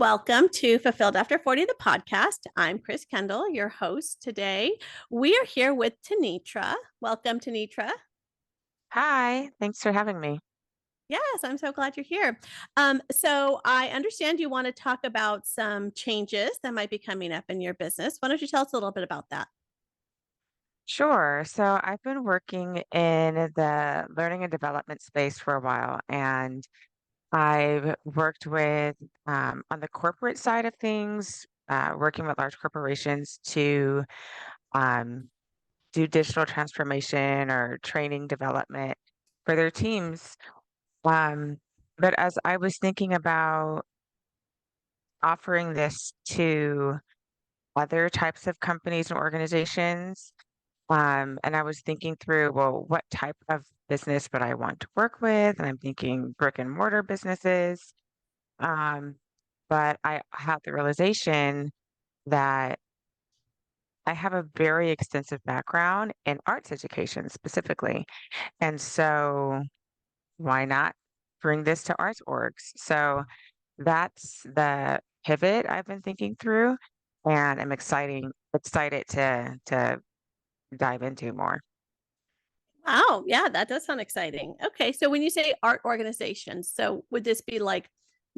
Welcome to Fulfilled After 40, the podcast. I'm Chris Kendall, your host today. We are here with Tanitra. Welcome, Tanitra. Hi, thanks for having me. Yes, I'm so glad you're here. So I understand you want to talk about some changes that might be coming up in your business. Why don't you tell us a little bit about that? Sure. So I've been working in the learning and development space for a while, and I've worked with on the corporate side of things, working with large corporations to um, do digital transformation or training development for their teams. Um, but as I was thinking about offering this to other types of companies and organizations, and I was thinking through, well, what type of business would I want to work with? And I'm thinking brick and mortar businesses. Um, but I had the realization that I have a very extensive background in arts education specifically. And so why not bring this to arts orgs? So that's the pivot I've been thinking through, and I'm excited to dive into more. Wow, yeah, that does sound exciting. Okay, so when you say art organizations, so would this be like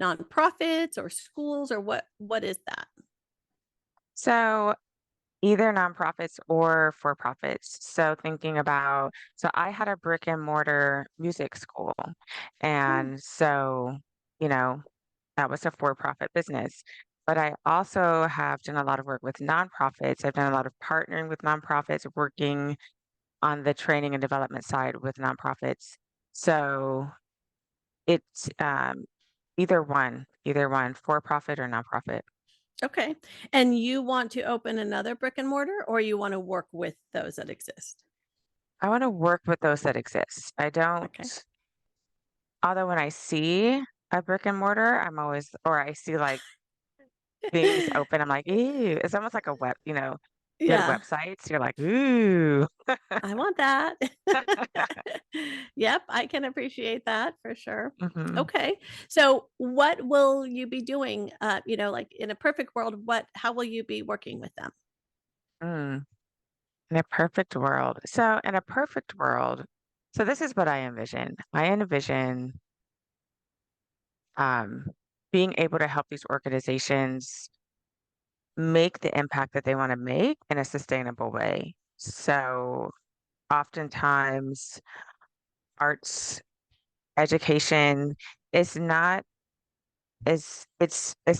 nonprofits or schools or what is that? So either nonprofits or for profits. So thinking about, so I had a brick and mortar music school. Hmm. And so, you know, that was a for profit business. But I also have done a lot of work with nonprofits. I've done a lot of partnering with nonprofits, working on the training and development side with nonprofits. So it's either one, for profit or nonprofit. Okay. And you want to open another brick and mortar or you want to work with those that exist? I want to work with those that exist. I don't. Okay. Although when I see a brick and mortar, I'm always or I see, like, things open, I'm like, "Ew." It's almost like a good Yeah, websites, you're like, "Ooh." I want that. Yep, I can appreciate that for sure. Mhm. Okay. So what will you be doing, like in a perfect world, how will you be working with them? Mm. In a perfect world. So, in a perfect world, so this is what I envision. I envision, um, being able to help these organizations make the impact that they wanna make in a sustainable way. So, oftentimes, arts education is not it's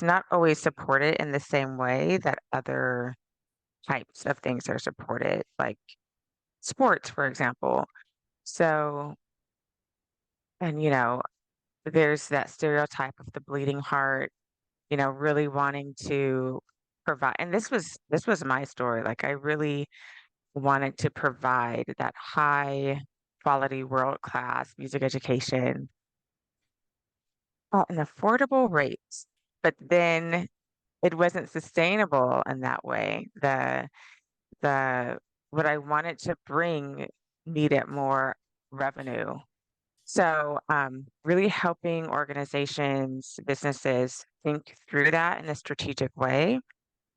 not always supported in the same way that other types of things are supported, like sports, for example. So, and there's that stereotype of the bleeding heart, really wanting to provide, and this was my story. Like, I really wanted to provide that high quality world class music education at an affordable rate. But then it wasn't sustainable in that way. The what I wanted to bring needed more revenue. So, really helping organizations, businesses think through that in a strategic way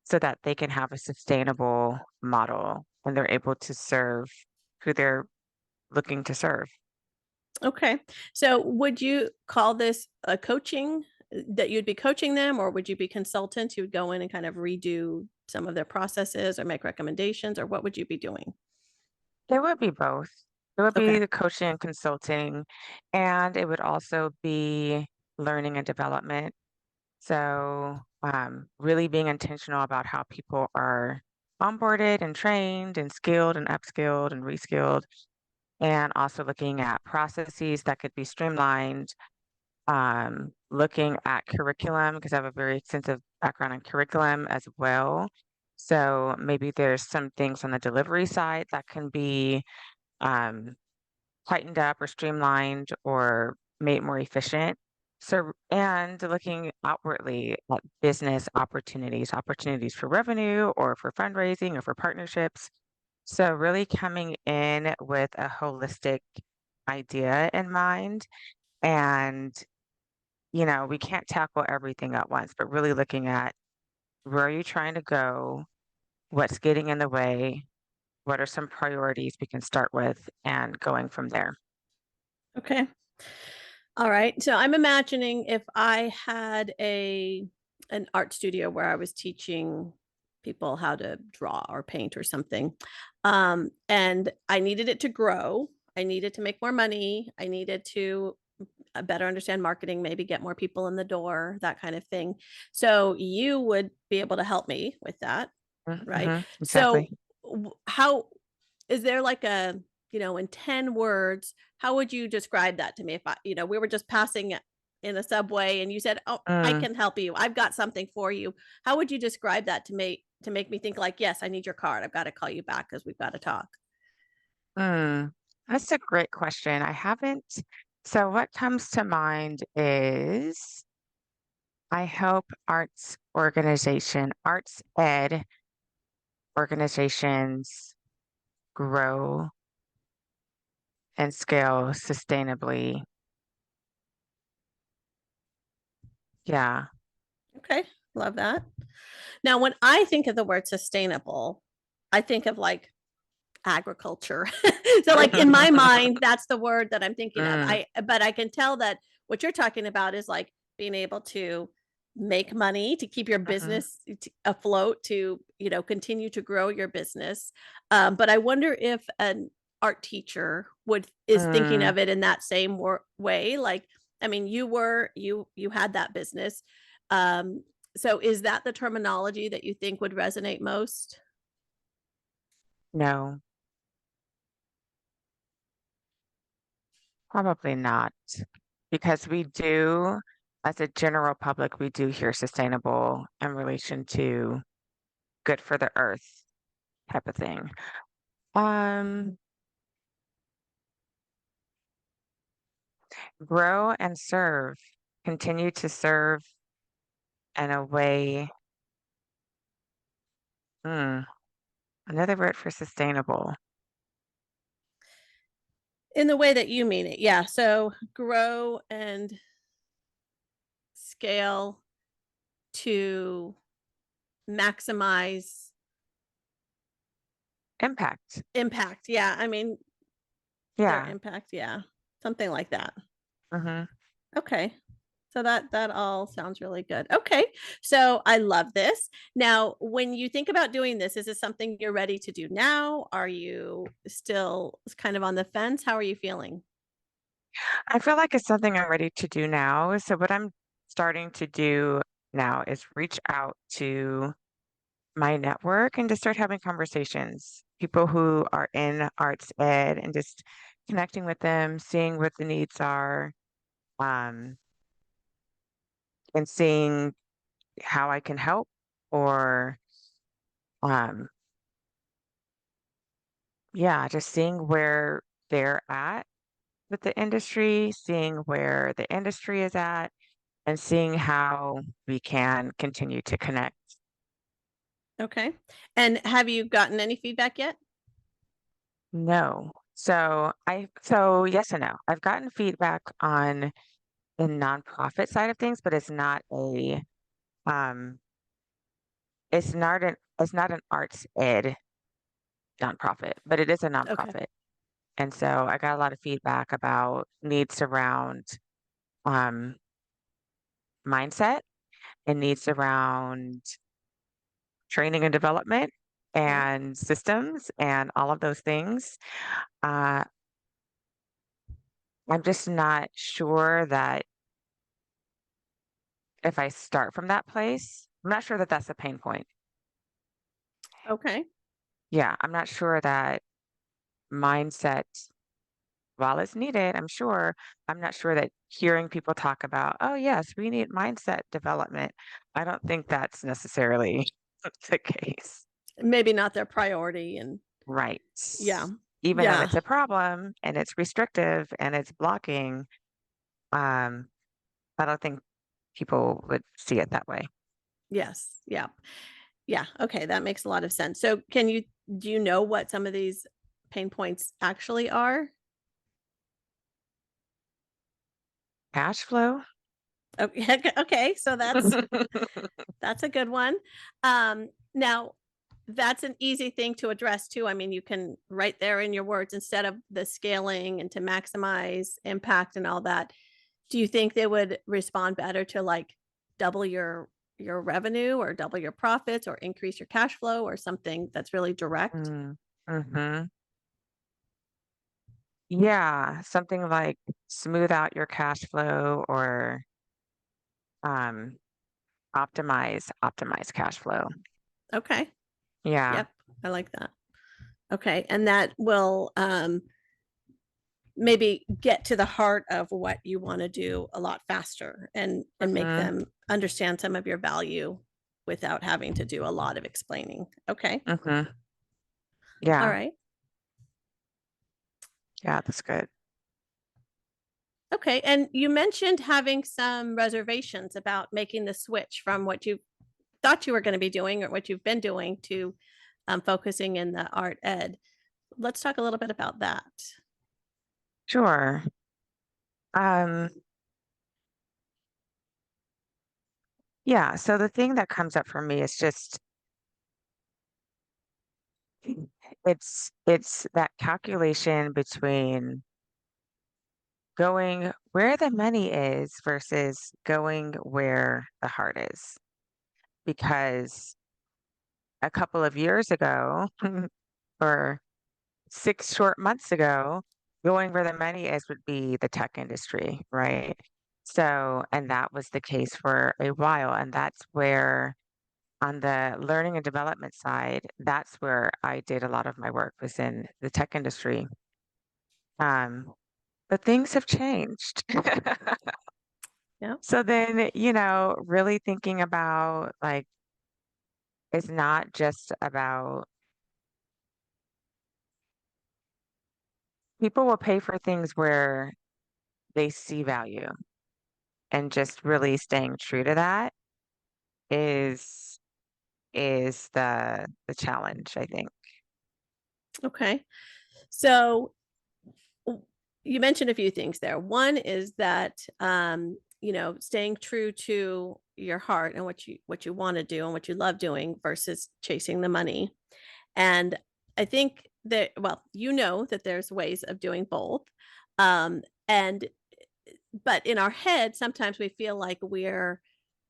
so that they can have a sustainable model when they're able to serve who they're looking to serve. Okay. So would you call this a coaching that you'd be coaching them, or would you be consultants who would go in and kind of redo some of their processes or make recommendations, or what would you be doing? It would be both. It would be Okay. the coaching and consulting, and it would also be learning and development. So, really being intentional about how people are onboarded and trained and skilled and upskilled and reskilled, and also looking at processes that could be streamlined, looking at curriculum because I have a very extensive background in curriculum as well. So maybe there's some things on the delivery side that can be um, tightened up or streamlined or made more efficient. So, and looking outwardly at business opportunities, opportunities for revenue or for fundraising or for partnerships. So, really coming in with a holistic idea in mind and we can't tackle everything at once, but really looking at where are you trying to go? What's getting in the way? What are some priorities we can start with and going from there? Okay. All right. So I'm imagining if I had a an art studio where I was teaching people how to draw or paint or something, and I needed it to grow. I needed to make more money. I needed to better understand marketing, maybe get more people in the door, that kind of thing. So you would be able to help me with that, right? Mhm, So exactly. how is there like a, in 10 words, how would you describe that to me if we were just passing in a subway and you said, "Oh, I Mm, can help you. I've got something for you." How would you describe that to make me think like, "Yes, I need your card. I've got to call you back because we've got to talk." mm. That's a great question. I haven't. So, what comes to mind is I help arts ed organizations grow and scale sustainably. Yeah. Okay. Love that. Now, when I think of the word sustainable, I think of like agriculture. So like in my mind, that's the word that I'm thinking of. Mm, But I can tell that what you're talking about is like being able to make money to keep your mhm, business afloat, to continue to grow your business. But I wonder if an art teacher would is thinking mm. of it in that same way. Like, I mean, you had that business. Um, so is that the terminology that you think would resonate most? No, probably not. Because as a general public, we do hear sustainable in relation to good for the earth type of thing. Um, Grow and serve, continue to serve in a way. Mm, Another word for sustainable. In the way that you mean it, yeah. So grow and scale to maximize Impact. impact. Yeah, I mean, their Yeah. impact, yeah. Something like that. Hmm. Okay. So that all sounds really good. Okay. So I love this. Now, when you think about doing this, is this something you're ready to do now? Are you still kind of on the fence? How are you feeling? I feel like it's something I'm ready to do now. So what I'm starting to do now is reach out to my network and just start having conversations. People who are in arts ed and just connecting with them, seeing what the needs are, um, and seeing how I can help or um, yeah, just seeing where they're at with the industry, seeing where the industry is at, and seeing how we can continue to connect. Okay. And have you gotten any feedback yet? No. So yes and no. I've gotten feedback on the nonprofit side of things, but um it's not an arts ed nonprofit, but it is a Okay. nonprofit. And so I got a lot of feedback about needs around um mindset and needs around training and development Yep. and systems and all of those things. Uh, I'm just not sure that if I start from that place, I'm not sure that that's a pain point. Okay. Yeah, I'm not sure that mindset, while it's needed, I'm not sure that hearing people talk about, oh, yes, we need mindset development. I don't think that's necessarily the case. Maybe not their priority and Right. yeah. Even though Yeah. it's a problem and it's restrictive and it's blocking, um, I don't think people would see it that way. Yes. Yeah. Yeah. Okay, that makes a lot of sense. So do you know what some of these pain points actually are? Cash flow? Okay, okay, so that's a good one. Now that's an easy thing to address too. I mean, you can write there in your words instead of the scaling and to maximize impact and all that. Do you think they would respond better to like double your revenue or double your profits or increase your cash flow or something that's really direct? Mm, mhm. Yeah, something like smooth out your cash flow or um, optimize cash flow. Okay. Yeah. Yep. I like that. Okay. And that will maybe get to the heart of what you want to do a lot faster and make Mhm, them understand some of your value without having to do a lot of explaining. Okay. mhm. All Yeah, right. yeah, that's good. Okay. And you mentioned having some reservations about making the switch from what you thought you were going to be doing or what you've been doing to focusing in the art ed. Let's talk a little bit about that. Sure. Um, yeah, so the thing that comes up for me is just it's that calculation between going where the money is versus going where the heart is. Because a couple of years ago, or 6 short months ago, going where the money is would be the tech industry, right? So, and that was the case for a while. And that's where, on the learning and development side, that's where I did a lot of my work was in the tech industry. Um, but things have changed. Yeah. So then, really thinking about like, it's not just about people will pay for things where they see value, and just really staying true to that is the challenge, I think. Okay. So w- you mentioned a few things there. One is that staying true to your heart and what you want to do and what you love doing versus chasing the money. And I think that that there's ways of doing both. And but in our head sometimes we feel like we're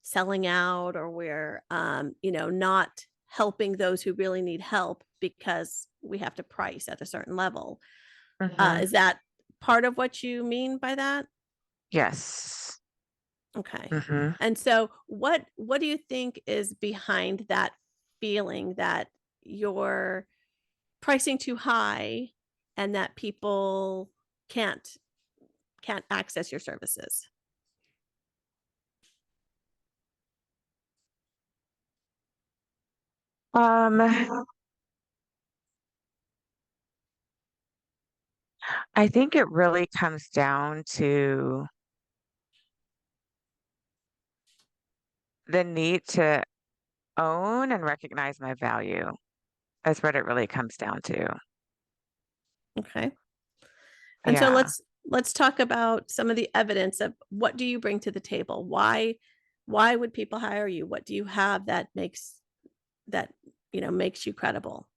selling out or we're not helping those who really need help because we have to price at a certain level. Mhm. Is that part of what you mean by that? Yes. Okay. Mhm. And so what do you think is behind that feeling that you're pricing too high and that people can't can't access your services? Um, I think it really comes down to the need to own and recognize my value. That's what it really comes down to. Okay. And so Yeah. let's talk about some of the evidence of what do you bring to the table? Why would people hire you? What do you have that makes you credible?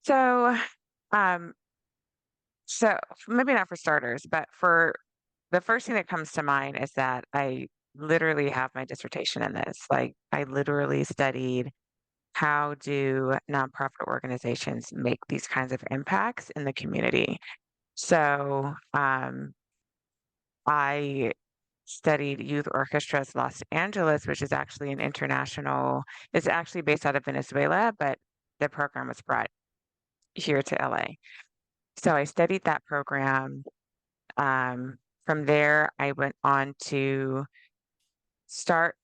So, um, so maybe not for starters, but for the first thing that comes to mind is that I literally have my dissertation in this. Like, I literally studied how do nonprofit organizations make these kinds of impacts in the community. So, I studied youth orchestras Los Angeles, which is actually an international, it's actually based out of Venezuela, but the program was brought here to LA. So I studied that program. From there, I went on to start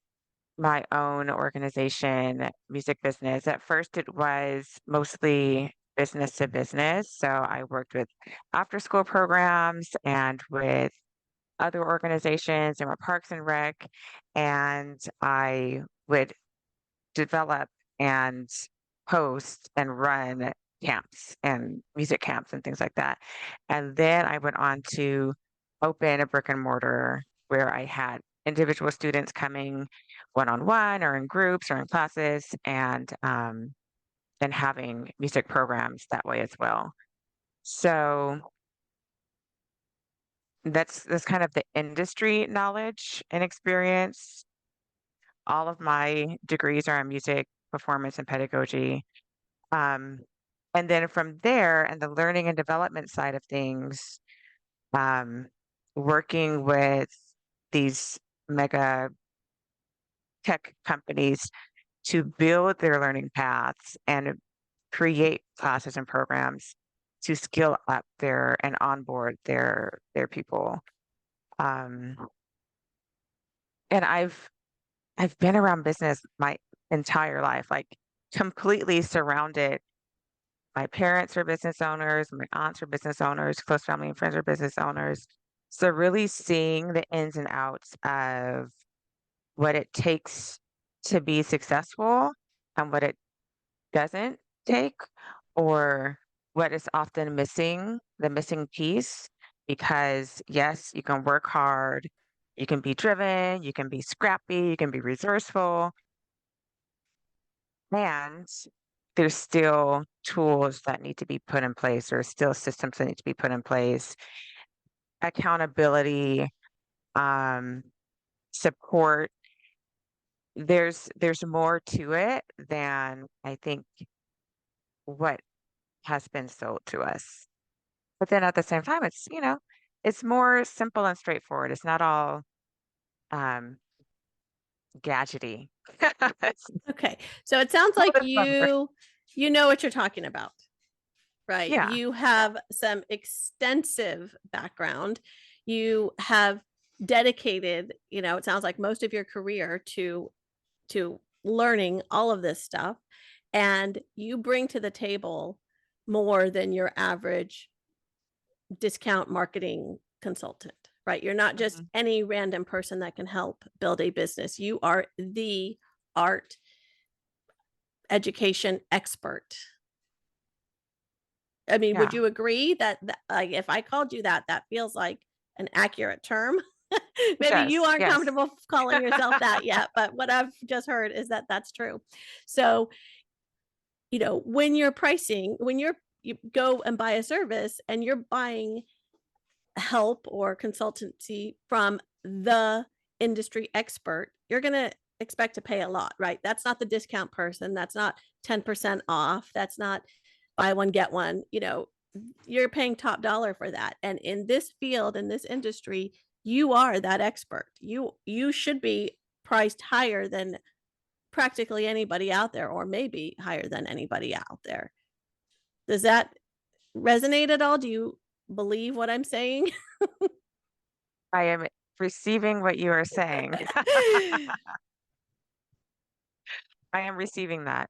my own organization, music business. At first, it was mostly business to business. So I worked with after school programs and with other organizations and with Parks and Rec. And I would develop and host and run camps and music camps and things like that. And then I went on to open a brick and mortar. where I had individual students coming one-on-one or in groups or in classes, and having music programs that way as well. So that's kind of the industry knowledge and experience. All of my degrees are in music, performance, and pedagogy. Um, and then from there, and the learning and development side of things, um, working with these mega tech companies to build their learning paths and create classes and programs to skill up their and onboard their people. Um, and I've been around business my entire life, like completely surrounded. My parents are business owners, my aunts are business owners, close family and friends are business owners. So really seeing the ins and outs of what it takes to be successful and what it doesn't take, or what is often missing, the missing piece. Because yes, you can work hard, you can be driven, you can be scrappy, you can be resourceful, and there's still tools that need to be put in place, or still systems that need to be put in place, accountability, um, support. There's more to it than I think what has been sold to us. But then at the same time, it's more simple and straightforward. It's not all gadgety. It's Okay. So it sounds a like little clever. you know what you're talking about, right? Yeah. You Yeah. have some extensive background. You have dedicated, it sounds like most of your career to learning all of this stuff, and you bring to the table more than your average discount marketing consultant, right? You're not just Mhm. any random person that can help build a business. You are the art education expert. I mean, would Yeah. you agree that like if I called you that, that feels like an accurate term? It Maybe you does. aren't Yes. comfortable calling yourself that yet, but what I've just heard is that that's true. So, when you're pricing, when you go and buy a service and you're buying help or consultancy from the industry expert, you're going to expect to pay a lot, right? That's not the discount person. That's not 10% off. That's not buy one, get one. You're paying top dollar for that. And in this field, in this industry, you are that expert. You should be priced higher than practically anybody out there, or maybe higher than anybody out there. Does that resonate at all? Do you believe what I'm saying? I am receiving what you are saying. I am receiving that.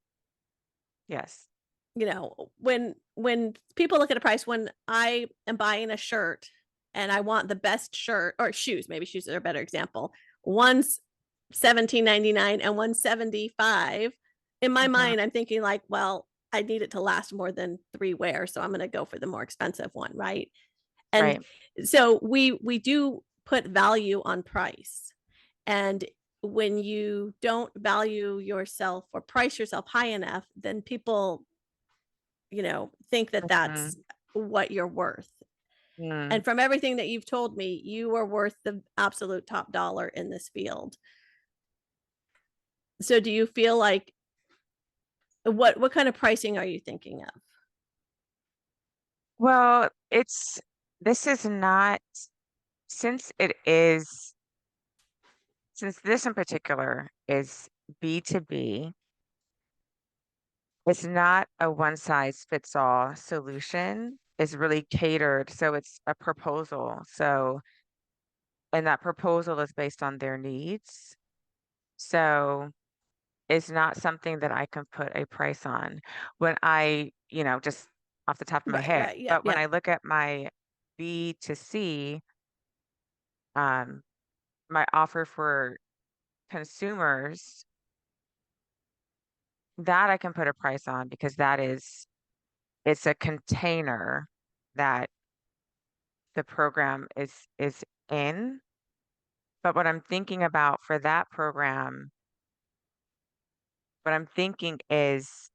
Yes. When people look at a price, when I am buying a shirt and I want the best shirt, or shoes, maybe shoes are a better example. One's 17.99 and one's 75. In my Mhm. mind, I'm thinking like, well, I need it to last more than 3 wears, so I'm going to go for the more expensive one, right? And Right. so we do put value on price. And when you don't value yourself or price yourself high enough, then people, think that that's Mhm. what you're worth. Mm. And from everything that you've told me, you are worth the absolute top dollar in this field. So do you feel like what kind of pricing are you thinking of? Well, this is not, since it is since this in particular is B2B, it's not a one size fits all solution. It's really catered. So it's a proposal. And that proposal is based on their needs. So it's not something that I can put a price on. When just off the top of my Right, head, right. Yep, but when yep. I look at my B2C, um, my offer for consumers, that I can put a price on because it's a container that the program is in. But what I'm thinking about for that program, what I'm thinking is,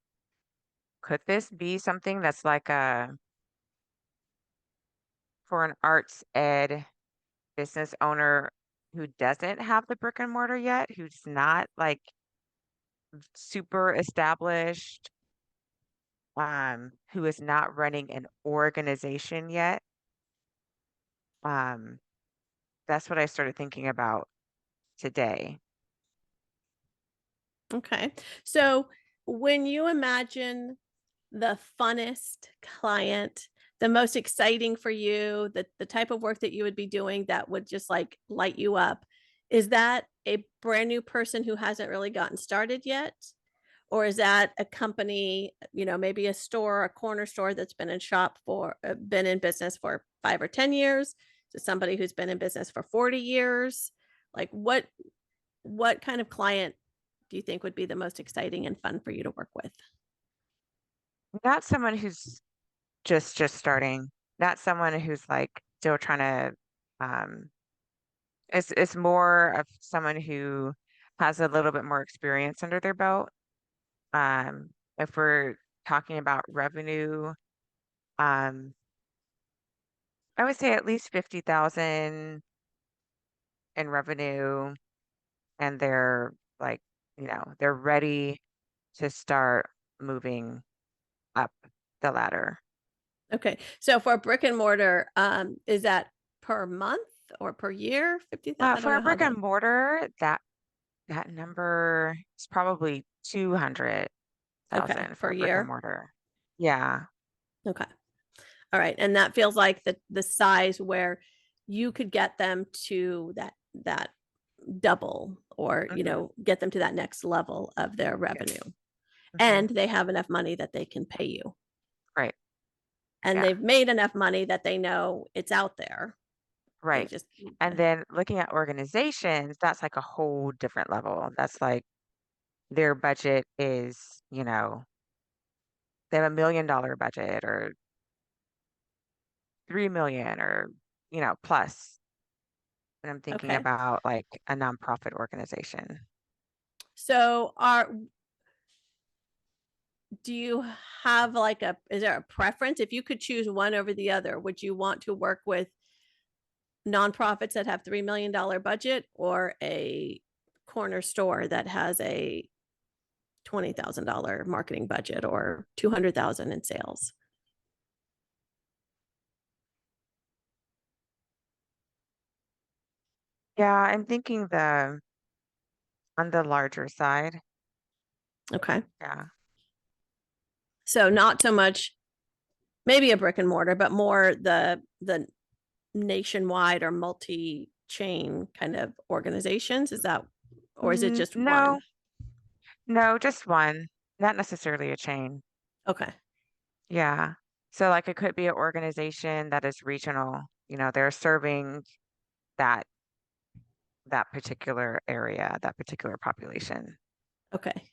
could this be something that's like a for an arts ed business owner who doesn't have the brick and mortar yet, who's not like super established, who is not running an organization yet? Um, that's what I started thinking about today. Okay. So when you imagine the funnest client, the most exciting for you, the type of work that you would be doing that would just like light you up, is that a brand new person who hasn't really gotten started yet? Or is that a company, maybe a store, a corner store that's been in business for 5 or 10 years, to somebody who's been in business for 40 years? Like what kind of client do you think would be the most exciting and fun for you to work with? Not someone who's just starting, not someone who's like still trying to it's more of someone who has a little bit more experience under their belt. If we're talking about revenue, um, I would say at least 50,000 in revenue, and they're like, they're ready to start moving up the ladder. Okay. So for a brick and mortar, is that per month or per year? 50,000? I don't For a know how brick and that. mortar, that number is probably 200,000 Okay, for per a brick and year. mortar. Yeah. Okay. All right. And that feels like the size where you could get them to that double, or, Hmm. get them to that next level of their revenue. Yes. Hmm. And they have enough money that they can pay you. Right. And Yeah. they've made enough money that they know it's out there. They Right. just need And to. then looking at organizations, that's like a whole different level. That's like their budget is, they have $1 million budget or 3 million or, plus. And I'm thinking Okay. about like a nonprofit organization. So do you have like is there a preference? If you could choose one over the other, would you want to work with nonprofits that have $3 million budget, or a corner store that has a $20,000 marketing budget or 200,000 in sales? Yeah, I'm thinking on the larger side. Okay. Yeah. So not so much maybe a brick and mortar, but more the nationwide or multi-chain kind of organizations. Is that, or is it just No, one? no, just one. Not necessarily a chain. Okay. Yeah. So like it could be an organization that is regional. They're serving that that particular area, that particular population. Okay.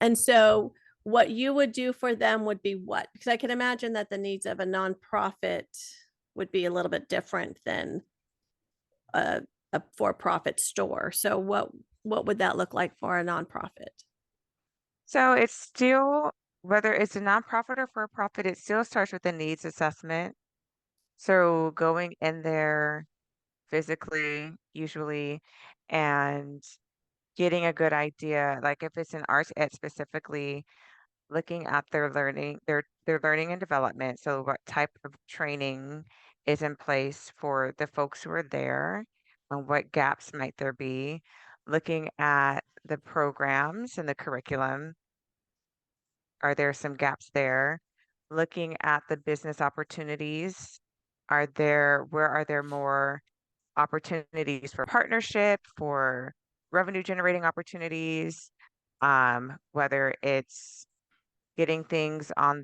And so what you would do for them would be what? Because I can imagine that the needs of a nonprofit would be a little bit different than a for-profit store. So what would that look like for a nonprofit? So it's still, whether it's a nonprofit or for a profit, it still starts with a needs assessment. So going in there physically, usually, and getting a good idea, like if it's an arts ed specifically, looking at their learning and development. So what type of training is in place for the folks who are there, and what gaps might there be? Looking at the programs and the curriculum, are there some gaps there? Looking at the business opportunities, where are there more opportunities for partnership, for revenue generating opportunities, whether it's getting things on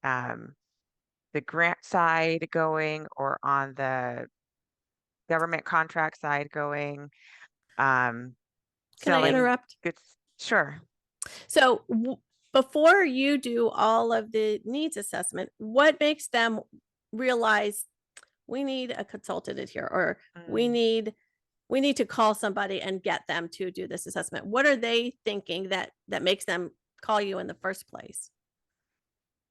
um, the grant side going or on the government contract side going, um, Can I selling interrupt? goods. Sure. So before you do all of the needs assessment, what makes them realize we need a consultant in here, or we Mm. need we need to call somebody and get them to do this assessment. What are they thinking that makes them call you in the first place?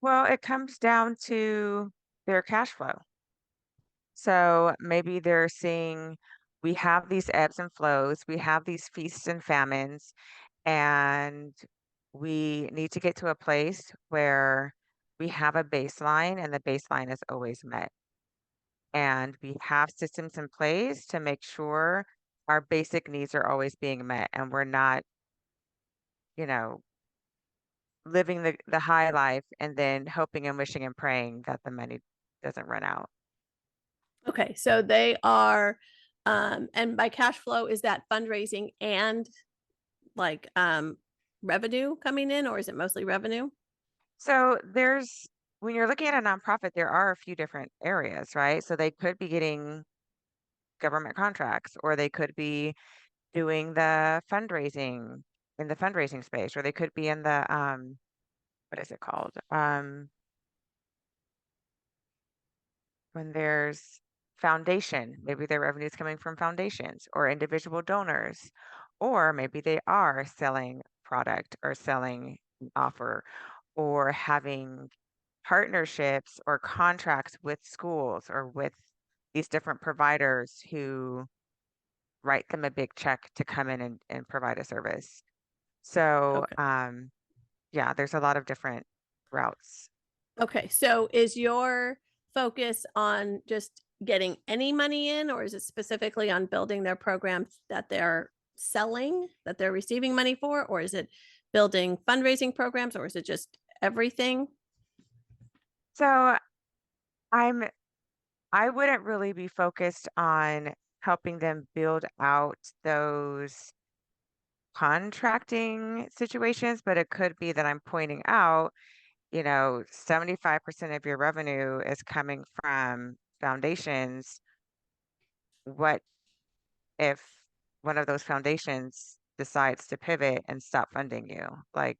Well, it comes down to their cash flow. So maybe they're seeing we have these ebbs and flows, we have these feasts and famines, and we need to get to a place where we have a baseline and the baseline is always met. And we have systems in place to make sure our basic needs are always being met and we're not, you know, living the high life and then hoping and wishing and praying that the money doesn't run out. Okay, so they are, and by cash flow, is that fundraising and like revenue coming in, or is it mostly revenue? So there's when you're looking at a nonprofit, there are a few different areas, right? So they could be getting government contracts, or they could be doing the fundraising in the fundraising space, or they could be in the what is it called? When there's foundation, maybe their revenue is coming from foundations or individual donors, or maybe they are selling product or selling an offer or having partnerships or contracts with schools or with these different providers who write them a big check to come in and provide a service. So, Okay. yeah, there's a lot of different routes. Okay, so is your focus on just getting any money in, or is it specifically on building their programs that they're selling, that they're receiving money for, or is it building fundraising programs, or is it just everything? So I'm I wouldn't really be focused on helping them build out those contracting situations, but it could be that I'm pointing out, 75% of your revenue is coming from foundations. What if one of those foundations decides to pivot and stop funding you? Like,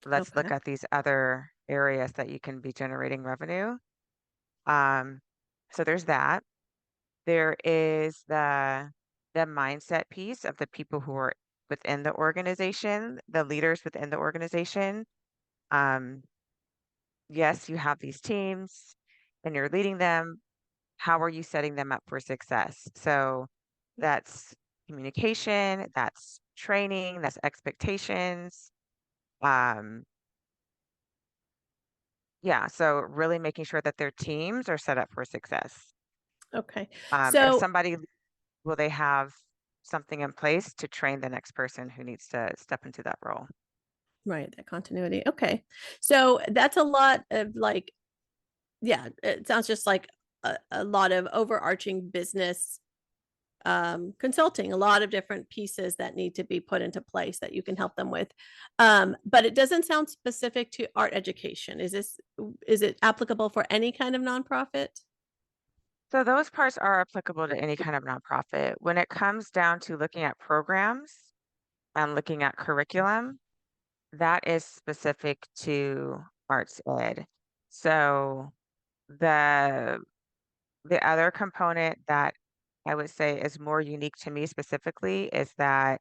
let's look Okay. at these other areas that you can be generating revenue. Um, so there's that. There is the mindset piece of the people who are within the organization, the leaders within the organization. Um, yes, you have these teams and you're leading them. How are you setting them up for success? So that's communication, that's training, that's expectations. Um, yeah, so really making sure that their teams are set up for success. Okay. If So somebody will they have something in place to train the next person who needs to step into that role? right, that continuity. Okay. So that's a lot of like, yeah, it sounds just like a lot of overarching business consulting, a lot of different pieces that need to be put into place that you can help them with. But it doesn't sound specific to art education. Is it applicable for any kind of nonprofit? So those parts are applicable to any kind of nonprofit. When it comes down to looking at programs and looking at curriculum, that is specific to arts ed. So the the other component that I would say is more unique to me specifically is that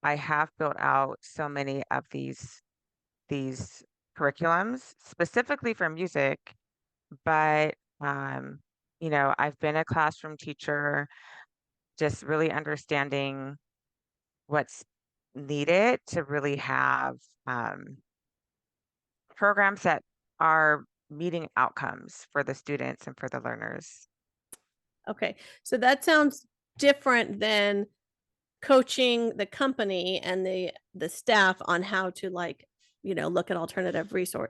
I have built out so many of these curriculums specifically for music, but I've been a classroom teacher, just really understanding what's needed to really have um, programs that are meeting outcomes for the students and for the learners. Okay. So that sounds different than coaching the company and the staff on how to like, look at alternative resource,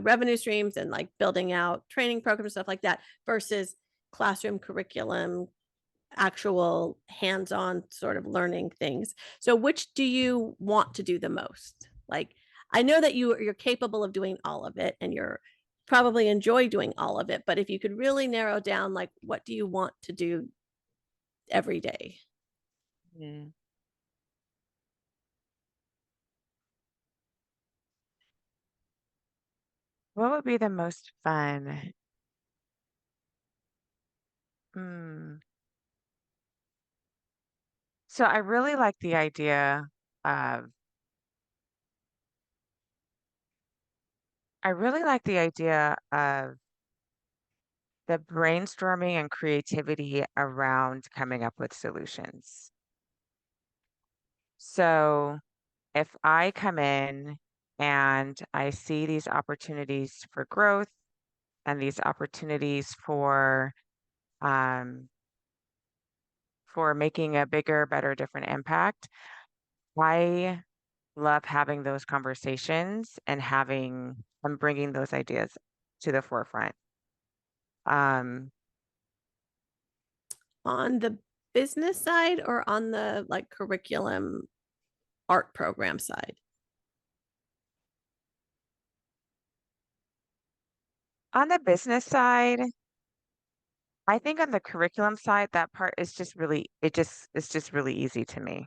revenue streams and like building out training programs, stuff like that, versus classroom curriculum, actual hands-on sort of learning things. So which do you want to do the most? Like, I know that you're capable of doing all of it and you're probably enjoy doing all of it, but if you could really narrow down, like, what do you want to do every day? Mm. What would be the most fun? Mm. So I really like the idea of I really like the idea of the brainstorming and creativity around coming up with solutions. So if I come in and I see these opportunities for growth and these opportunities um, for making a bigger, better, different impact, I love having those conversations and having and bringing those ideas to the forefront. Um, On the business side or on the like curriculum art program side? on the business side, I think on the curriculum side, that part is just really, it's just really easy to me.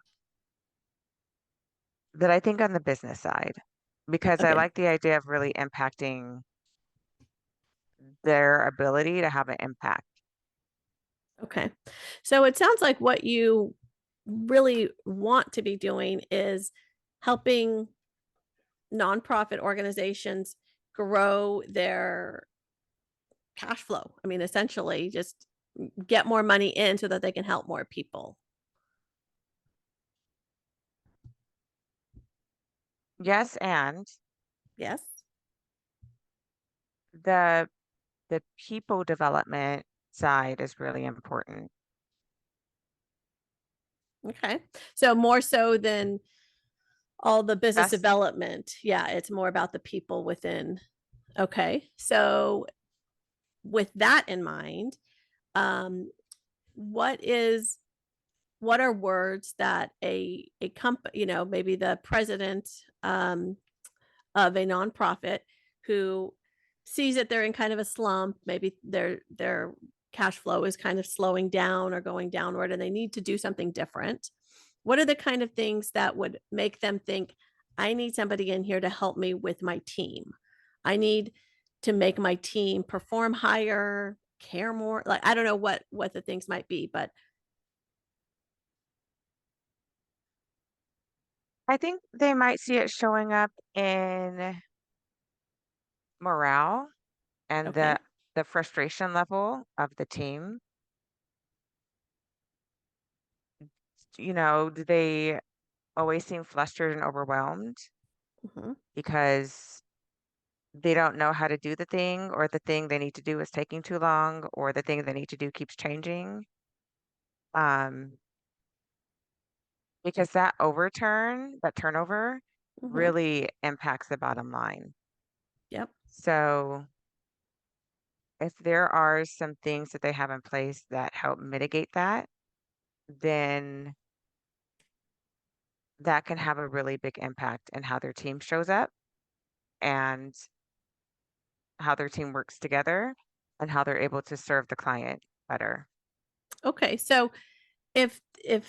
But I think on the business side, because I Okay. like the idea of really impacting their ability to have an impact. Okay. So it sounds like what you really want to be doing is helping nonprofit organizations grow their cash flow. I mean, essentially, just get more money in so that they can help more people. Yes, and Yes. the the people development side is really important. Okay. So more so than all the business That's development. Yeah, it's more about the people within. Okay. So with that in mind, um, what is what are words that a company, maybe the president of a nonprofit who sees that they're in kind of a slump, maybe their cash flow is kind of slowing down or going downward and they need to do something different. What are the kind of things that would make them think, I need somebody in here to help me with my team? I need to make my team perform higher, care more. Like I don't know what the things might be, but I think they might see it showing up in morale and okay. the frustration level of the team. Do they always seem flustered and overwhelmed Mhm. because they don't know how to do the thing, or the thing they need to do is taking too long, or the thing they need to do keeps changing? Um, because that turnover Mhm. really impacts the bottom line. Yep. So if there are some things that they have in place that help mitigate that, then that can have a really big impact in how their team shows up and how their team works together and how they're able to serve the client better. Okay. So if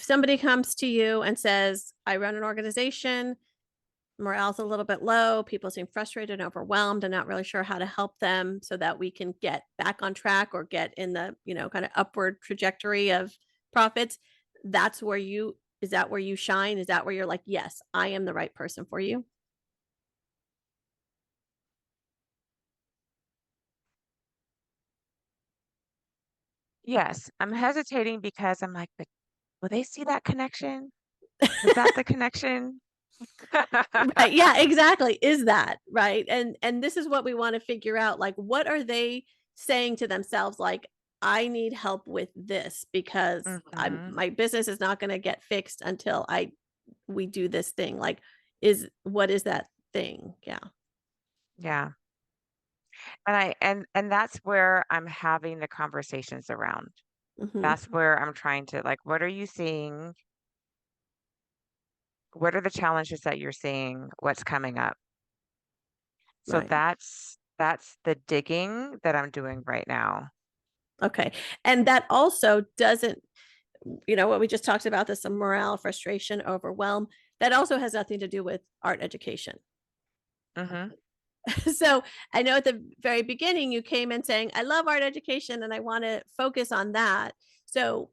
somebody comes to you and says, I run an organization, morale's a little bit low, people seem frustrated and overwhelmed and not really sure how to help them so that we can get back on track or get in the, kind of upward trajectory of profits, that's where you is that where you shine? Is that where you're like, yes, I am the right person for you? Yes, I'm hesitating because I'm like, but will they see that connection? Was that the connection? Right. Yeah, exactly. Is that right? And this is what we want to figure out. Like, what are they saying to themselves? Like, I need help with this because Hmm. my business is not going to get fixed until I we do this thing. Like, is what is that thing? Yeah. Yeah. And that's where I'm having the conversations around. Hmm. That's where I'm trying to, like, what are you seeing? What are the challenges that you're seeing? What's coming up? So Right. that's the digging that I'm doing right now. Okay. And that also doesn't, what we just talked about, this morale, frustration, overwhelm, that also has nothing to do with art education. Hmm. So I know at the very beginning you came in saying, I love art education and I want to focus on that. So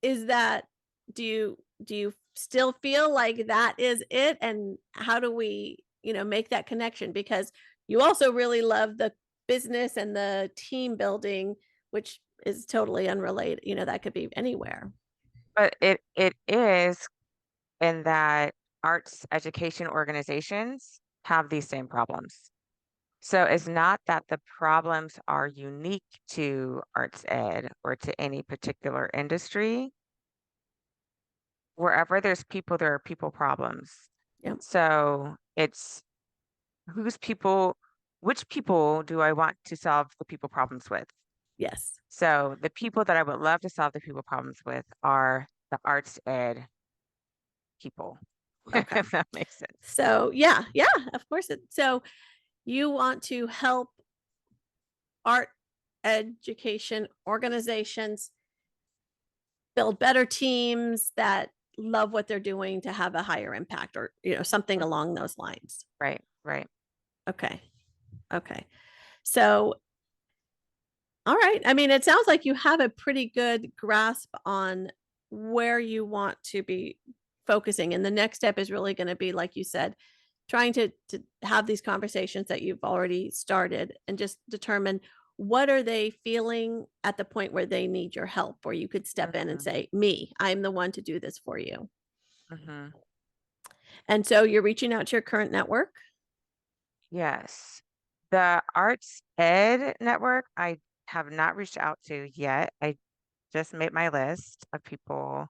is that, do you still feel like that is it? And how do we, make that connection? Because you also really love the business and the team building, which is totally unrelated. That could be anywhere. But it is in that arts education organizations have these same problems. So it's not that the problems are unique to arts ed or to any particular industry. Wherever there's people, there are people problems. Yeah. So it's whose people, which people do I want to solve the people problems with? Yes. So the people that I would love to solve the people problems with are the arts ed people, Okay. if that makes sense. So yeah, yeah, of course. So you want to help art education organizations build better teams that love what they're doing to have a higher impact, or something Mhm. along those lines. Right, right. Okay. Okay. So all right. I mean, it sounds like you have a pretty good grasp on where you want to be focusing. And the next step is really going to be, like you said, trying to have these conversations that you've already started and just determine what are they feeling at the point where they need your help, or you could step in and Hmm. say, me, I'm the one to do this for you. Hmm. And so you're reaching out to your current network. Yes. The arts ed network, I have not reached out to yet. I just made my list of people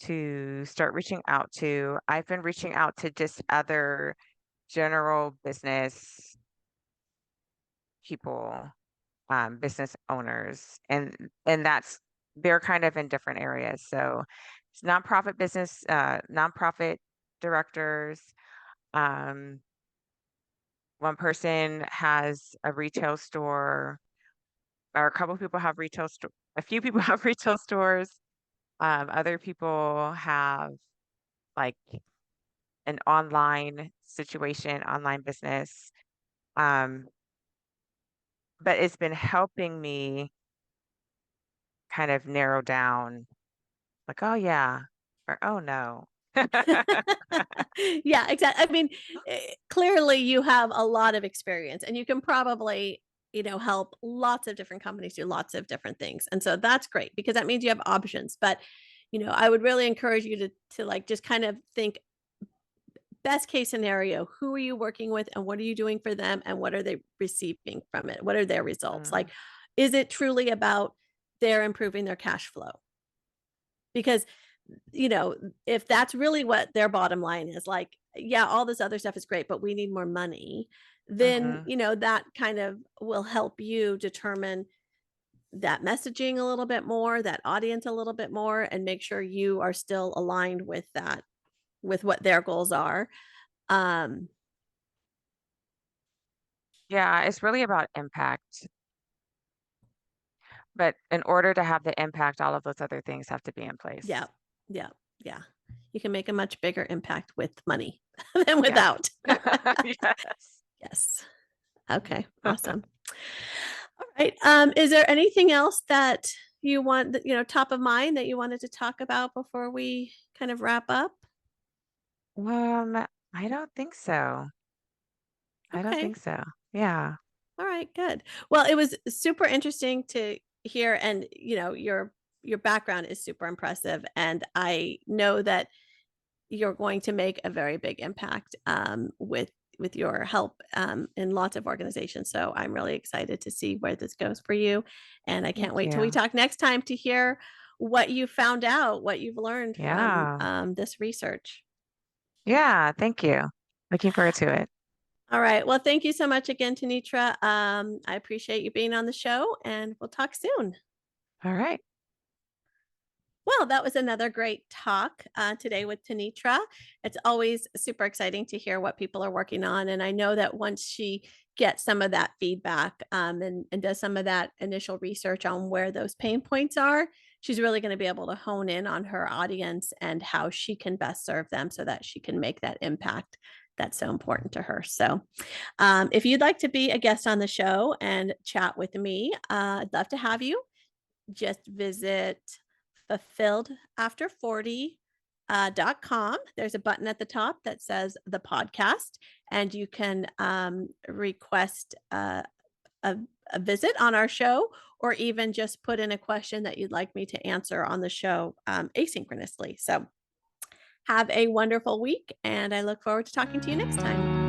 to start reaching out to. I've been reaching out to just other general business people, business owners, and that's they're kind of in different areas. So it's nonprofit business, nonprofit directors. Um, One person has a retail store, or a couple of people have retail store. A few people have retail stores. Other people have like an online situation, online business. Um, but it's been helping me kind of narrow down like, oh yeah, or oh no. Yeah, exactly. I mean, clearly you have a lot of experience and you can probably, help lots of different companies do lots of different things. And so that's great because that means you have options. But, I would really encourage you to like just kind of think best case scenario, who are you working with and what are you doing for them and what are they receiving from it? What are their results? Mm, Like, is it truly about they're improving their cash flow? Because if that's really what their bottom line is, like, yeah, all this other stuff is great, but we need more money, then, mhm. that kind of will help you determine that messaging a little bit more, that audience a little bit more, and make sure you are still aligned with that, with what their goals are. Um, Yeah, it's really about impact. But in order to have the impact, all of those other things have to be in yeah, place. yeah, yeah. You can make a much bigger impact with money than Yes. without. Yes. Yes. Okay, awesome. All right. Is there anything else that you want that, top of mind that you wanted to talk about before we kind of wrap up? I don't think so. I don't Okay. think so. Yeah. All right, good. Well, it was super interesting to hear, and your background is super impressive, and I know that you're going to make a very big impact with your help in lots of organizations. So I'm really excited to see where this goes for you, and I can't Thank wait till we you. talk next time to hear what you found out, what you've learned from Yeah. this research. Yeah. Thank you. Looking forward to it. All right. Well, thank you so much again, Tanitra. I appreciate you being on the show, and we'll talk soon. All right. Well, that was another great talk today with Tanitra. It's always super exciting to hear what people are working on. And I know that once she gets some of that feedback and does some of that initial research on where those pain points are, she's really going to be able to hone in on her audience and how she can best serve them so that she can make that impact That's so important to her. So, if you'd like to be a guest on the show and chat with me, I'd love to have you. Just visit fulfilledafter40 .com. There's a button at the top that says the podcast, and you can request a, a visit on our show, or even just put in a question that you'd like me to answer on the show asynchronously. So, have a wonderful week, and I look forward to talking to you next time.